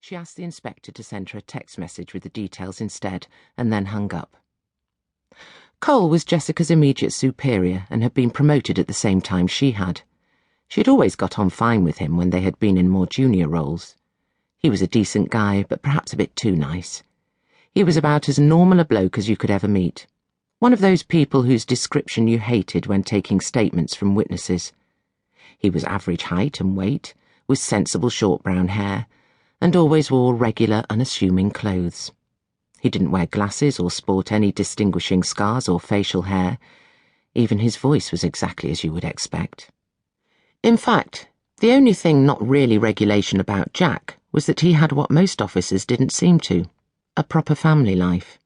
She asked the inspector to send her a text message with the details instead, and then hung up. Cole was Jessica's immediate superior and had been promoted at the same time she had. She had always got on fine with him when they had been in more junior roles. He was a decent guy, but perhaps a bit too nice. He was about as normal a bloke as you could ever meet. One of those people whose description you hated when taking statements from witnesses. He was average height and weight, with sensible short brown hair, and always wore regular, unassuming clothes. He didn't wear glasses or sport any distinguishing scars or facial hair. Even his voice was exactly as you would expect. In fact, the only thing not really regulation about Jack was that he had what most officers didn't seem to, a proper family life.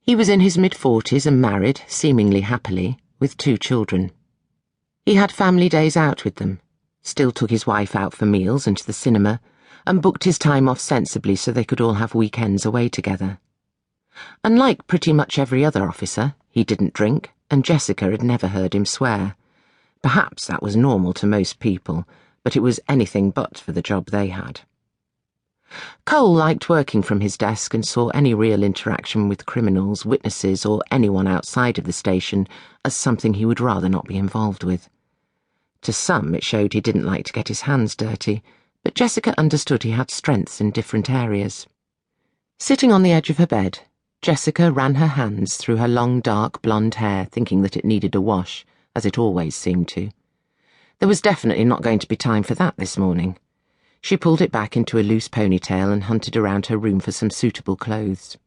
He was in his mid-40s and married, seemingly happily, with 2 children. He had family days out with them, still took his wife out for meals and to the cinema, and booked his time off sensibly so they could all have weekends away together. Unlike pretty much every other officer, he didn't drink, and Jessica had never heard him swear. Perhaps that was normal to most people, but it was anything but for the job they had. Cole liked working from his desk and saw any real interaction with criminals, witnesses, or anyone outside of the station as something he would rather not be involved with. To some, it showed he didn't like to get his hands dirty, but Jessica understood he had strengths in different areas. Sitting on the edge of her bed, Jessica ran her hands through her long, dark, blonde hair, thinking that it needed a wash, as it always seemed to. There was definitely not going to be time for that this morning. She pulled it back into a loose ponytail and hunted around her room for some suitable clothes.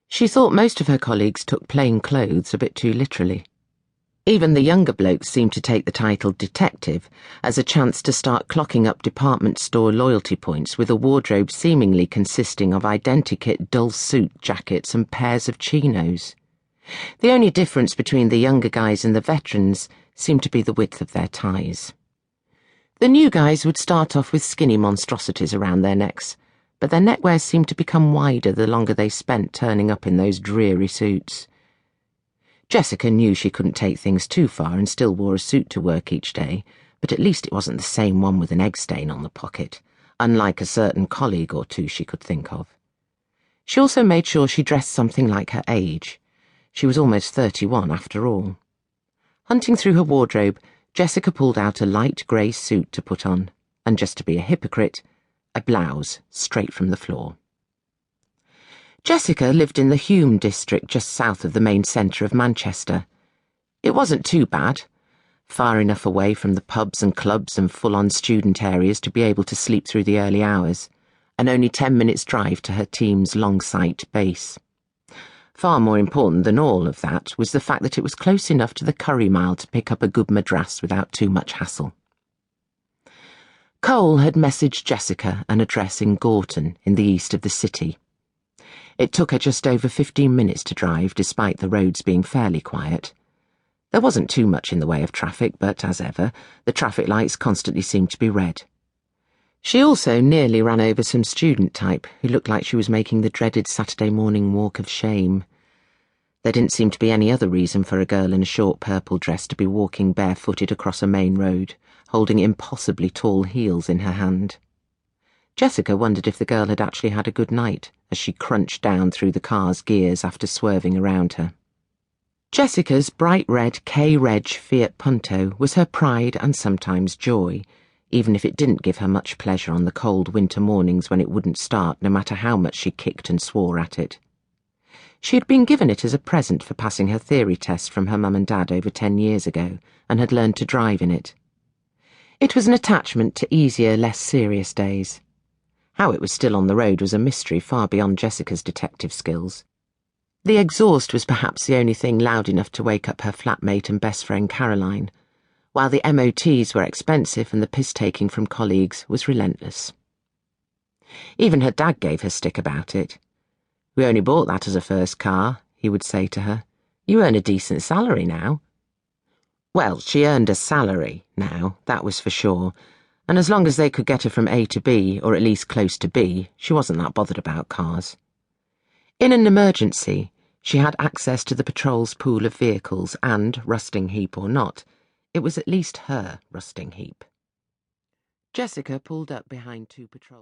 She thought most of her colleagues took plain clothes a bit too literally. Even the younger blokes seemed to take the title detective as a chance to start clocking up department store loyalty points with a wardrobe seemingly consisting of identikit dull suit jackets and pairs of chinos. The only difference between the younger guys and the veterans seemed to be the width of their ties. The new guys would start off with skinny monstrosities around their necks, but their neckwear seemed to become wider the longer they spent turning up in those dreary suits. Jessica knew she couldn't take things too far and still wore a suit to work each day, but at least it wasn't the same one with an egg stain on the pocket, unlike a certain colleague or two she could think of. She also made sure she dressed something like her age. She was almost 31 after all. Hunting through her wardrobe, Jessica pulled out a light grey suit to put on, and just to be a hypocrite, a blouse straight from the floor. Jessica lived in the Hume district just south of the main centre of Manchester. It wasn't too bad, far enough away from the pubs and clubs and full-on student areas to be able to sleep through the early hours, and only 10 minutes' drive to her team's Longsight base. Far more important than all of that was the fact that it was close enough to the Curry Mile to pick up a good madras without too much hassle. Cole had messaged Jessica an address in Gorton, in the east of the city. It took her just over 15 minutes to drive, despite the roads being fairly quiet. There wasn't too much in the way of traffic, but, as ever, the traffic lights constantly seemed to be red. She also nearly ran over some student type who looked like she was making the dreaded Saturday morning walk of shame. There didn't seem to be any other reason for a girl in a short purple dress to be walking barefooted across a main road, holding impossibly tall heels in her hand. Jessica wondered if the girl had actually had a good night as she crunched down through the car's gears after swerving around her. Jessica's bright red K-Reg Fiat Punto was her pride and sometimes joy, even if it didn't give her much pleasure on the cold winter mornings when it wouldn't start no matter how much she kicked and swore at it. She had been given it as a present for passing her theory test from her mum and dad over 10 years ago and had learned to drive in it. It was an attachment to easier, less serious days. How it was still on the road was a mystery far beyond Jessica's detective skills. The exhaust was perhaps the only thing loud enough to wake up her flatmate and best friend Caroline, while the MOTs were expensive and the piss-taking from colleagues was relentless. Even her dad gave her stick about it. "We only bought that as a first car," he would say to her. "You earn a decent salary now." Well, she earned a salary now, that was for sure, and as long as they could get her from A to B, or at least close to B, she wasn't that bothered about cars. In an emergency, she had access to the patrol's pool of vehicles and, rusting heap or not, it was at least her rusting heap. Jessica pulled up behind 2 patrols.